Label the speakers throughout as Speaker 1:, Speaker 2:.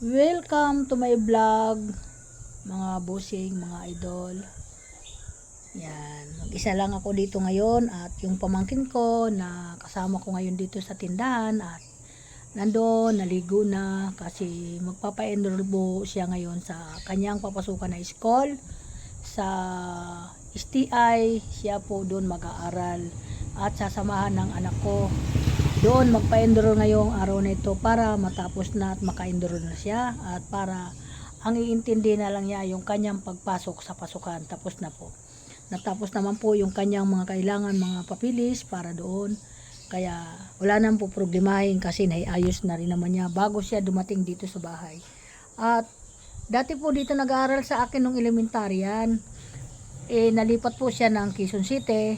Speaker 1: Welcome to my vlog, mga bossing, mga idol. Yan, mag-isa lang ako dito ngayon at yung pamangkin ko na kasama ko ngayon dito sa tindahan at nandoon, naligo na kasi magpapa-enroll po siya ngayon sa kanyang papasukan na school sa STI. Siya po doon mag-aaral at sasamahan ng anak ko doon magpa-enroll ngayong araw na ito para matapos na at maka-enroll na siya at para ang iintindi na lang niya yung kanyang pagpasok sa pasukan. Tapos na po. Natapos naman po yung kanyang mga kailangan, mga papilis para doon. Kaya wala nang po problemahin kasi naiayos na rin naman niya bago siya dumating dito sa bahay. At dati po dito nag-aaral sa akin nung elementaryan. Nalipat po siya ng Quezon City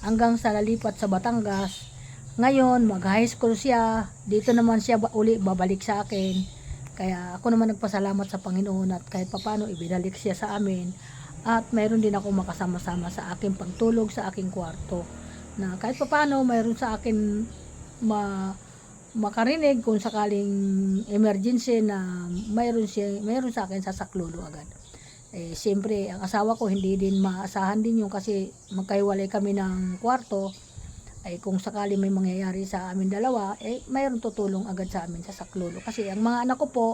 Speaker 1: hanggang sa nalipat sa Batangas. Ngayon, mag-high school siya. Dito naman siya uli babalik sa akin. Kaya ako naman nagpasalamat sa Panginoon at kahit papano ibinalik siya sa amin. At mayroon din ako makasama-sama sa aking pagtulog sa aking kwarto. Na kahit papano mayroon sa akin makarinig kung sakaling emergency na mayroon sa akin sasaklolo agad. Siyempre, ang asawa ko hindi din maasahan din yung kasi magkaiwalay kami ng kwarto. Kung sakali may mangyayari sa amin dalawa, mayroon tutulong agad sa amin sa saklolo. Kasi ang mga anak ko po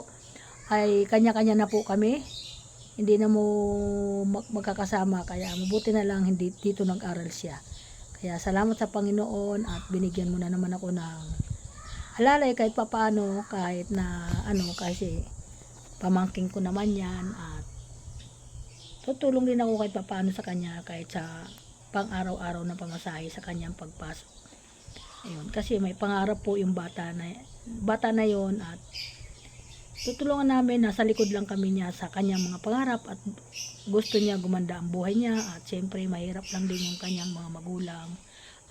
Speaker 1: ay kanya-kanya na po kami. Hindi na mo magkakasama. Kaya mabuti na lang hindi dito nag-aral siya. Kaya salamat sa Panginoon at binigyan mo na naman ako ng alalay kahit papaano, kahit na kasi pamangking ko naman yan at tutulong din ako kahit papaano sa kanya kahit sa pang araw-araw na pamasahe sa kanyang pagpasok. Ayun, kasi may pangarap po yung bata na yon at tutulungan namin, nasa likod lang kami niya sa kanyang mga pangarap at gusto niya gumanda ang buhay niya at siyempre mahirap lang din yung kanyang mga magulang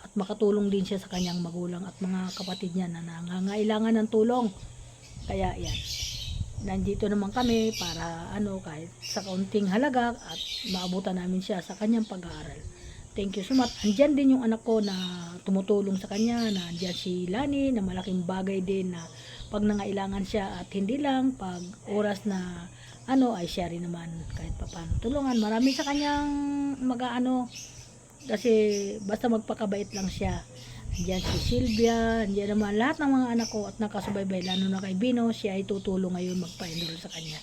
Speaker 1: at makatulong din siya sa kanyang magulang at mga kapatid niya na nangangailangan ng tulong. Kaya yan, nandito naman kami para kahit sa kaunting halaga at maabutan namin siya sa kanyang pag-aaral. Thank you so much. Andyan din yung anak ko na tumutulong sa kanya, na andyan si Lani na malaking bagay din na pag nangailangan siya at hindi lang pag oras na ay siya rin naman kahit papaano tulungan. Marami sa kanyang kasi basta magpakabait lang siya. Andyan si Sylvia, andyan naman lahat ng mga anak ko at nakasubaybay, lalo na kay Bino, siya ay tutulong ngayon magpa-enroll sa kanya.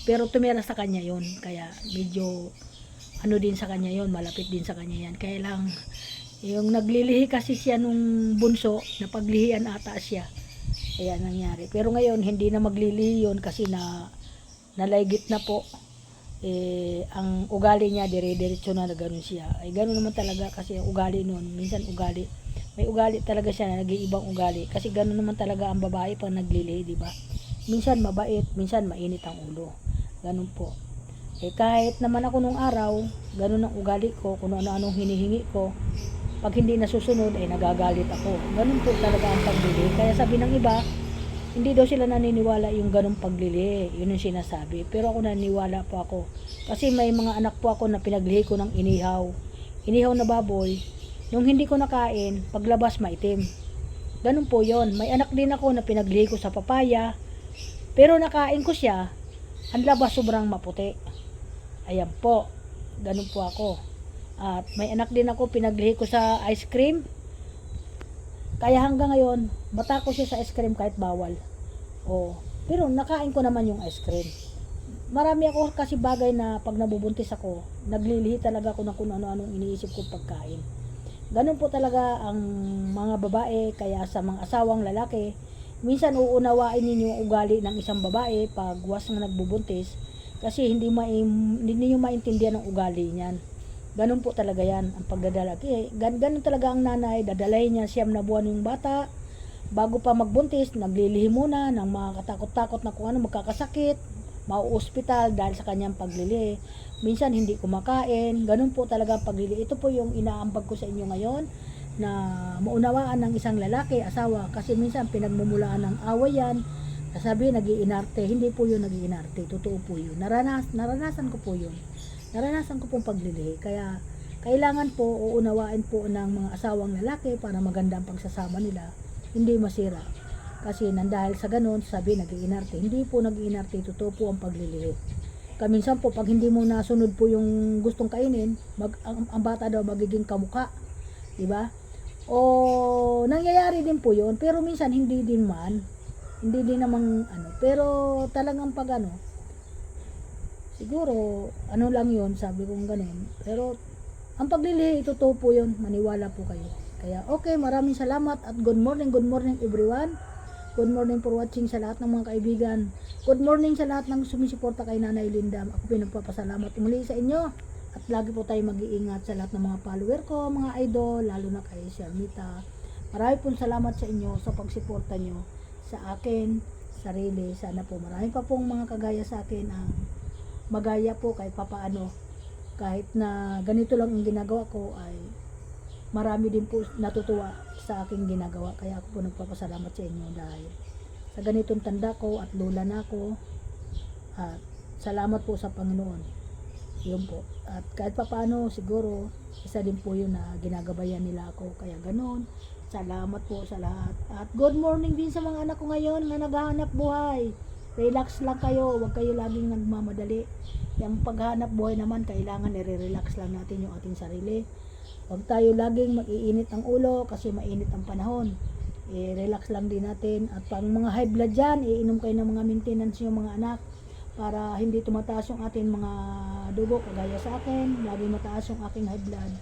Speaker 1: Pero tumira sa kanya yon kaya medyo din sa kanya yon, malapit din sa kanya yan. Kaya lang yung naglilihi kasi siya nung bunso, napaglihian ata siya. Kaya nangyari. Pero ngayon hindi na maglilihi yon kasi nalaygit na po. Ang ugali niya dire-diretso na gano'n siya. Gano'n naman talaga kasi ang ugali noon. Minsan may ugali talaga siya na nag-iibang ugali. Kasi gano'n naman talaga ang babae pag naglilihi, di ba? Minsan mabait, minsan mainit ang ulo. Gano'n po. Kahit naman ako nung araw, ganun ang ugali ko, kung ano-anong hinihingi ko, pag hindi nasusunod, nagagalit ako. Ganun po talaga ang paglili. Kaya sabi ng iba, hindi daw sila naniniwala yung ganun paglili. Yun yung sinasabi. Pero ako naniniwala po ako. Kasi may mga anak po ako na pinaglihi ko ng inihaw. Inihaw na baboy. Yung hindi ko nakain, paglabas maitim. Ganun po yon. May anak din ako na pinaglihi ko sa papaya. Pero nakain ko siya, ang labas sobrang maputi. Ayan po, ganun po ako. At may anak din ako, pinaglihi ko sa ice cream. Kaya hanggang ngayon, bata ko siya sa ice cream kahit bawal. Pero nakain ko naman yung ice cream. Marami ako kasi bagay na pag nabubuntis ako, naglilihi talaga ako ng kung ano-anong iniisip ko pagkain. Ganun po talaga ang mga babae, kaya sa mga asawang lalaki, minsan uunawain ninyo ang ugali ng isang babae pag was na nagbubuntis. Kasi hindi niyo maintindihan ang ugali niyan. Ganun po talaga yan, ang pagdadala. Ganun talaga ang nanay, dadalahin niya 9 na buwan yung bata. Bago pa magbuntis, naglilihi muna ng mga katakot-takot na kung ano, magkakasakit, mau-hospital dahil sa kanyang paglilihi. Minsan hindi kumakain, ganun po talaga ang paglilihi. Ito po yung inaambag ko sa inyo ngayon, na maunawaan ng isang lalaki, asawa, kasi minsan pinagmumulaan ng away yan. Sabi, nag-iinarte. Hindi po yun nag-iinarte. Totoo po yun. Naranasan ko po yun. Naranasan ko pong paglilihi. Kaya, kailangan po, uunawain po ng mga asawang lalaki para maganda ang pagsasama nila. Hindi masira. Kasi dahil sa ganun, sabi nag-iinarte. Hindi po nag-iinarte, totoo po ang paglilihi. Kaminsan po, pag hindi mo nasunod po yung gustong kainin, ang bata daw magiging kamuka. Diba? O nangyayari din po yun, pero minsan hindi din man. Hindi din namang ano. Pero talagang pag ano, siguro, ano lang yun, sabi kong ganun. Pero ang paglilihi, totoo po yun. Maniwala po kayo. Kaya okay, maraming salamat at good morning everyone. Good morning for watching sa lahat ng mga kaibigan. Good morning sa lahat ng sumisuporta kay Nanay Linda. Ako pinagpapasalamat muli sa inyo. At lagi po tayo mag-iingat sa lahat ng mga follower ko, mga idol, lalo na kay Sharmita. Marami pong salamat sa inyo sa pagsuporta nyo sa akin, sarili. Sana po marami pa pong mga kagaya sa akin ang magaya po kahit papaano. Kahit na ganito lang ang ginagawa ko ay marami din po natutuwa sa aking ginagawa. Kaya ako po nagpapasalamat sa inyo dahil sa ganitong tanda ko at lula na ako. At salamat po sa Panginoon. Yun po. At kahit papaano siguro isa din po yun na ginagabayan nila ako. Kaya ganun. Salamat po sa lahat. At good morning din sa mga anak ko ngayon na naghahanap buhay. Relax lang kayo. Huwag kayo laging nagmamadali. Yung paghanap buhay naman, kailangan nire-relax lang natin yung ating sarili. Huwag tayo laging mag-iinit ang ulo kasi mainit ang panahon. I-relax lang din natin. At pang mga high blood dyan, iinom kayo ng mga maintenance yung mga anak para hindi tumataas yung ating mga dugo. Kagaya sa akin, lagi mataas yung aking high blood.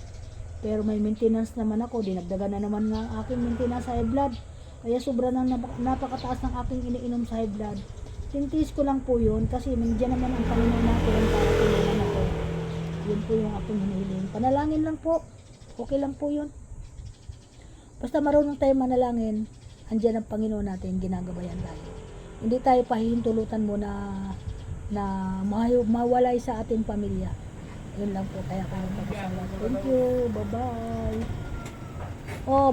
Speaker 1: Pero may maintenance naman ako. Dinagdagan na naman nga ang aking maintenance sa high blood. Kaya sobra nang napakataas ng aking iniinom sa high blood. Tintis ko lang po yun kasi nandiyan naman ang Panginoon natin para tulungan ako. Yun po yung aking hinihiling. Panalangin lang po. Okay lang po yun. Basta marunong tayo manalangin, andyan ang Panginoon natin, ginagabayan tayo. Hindi tayo pahihintulutan mo na mawalay sa ating pamilya. Yun lang po. Kaya kayo magpapasalamat. Thank you. Bye-bye. Oh,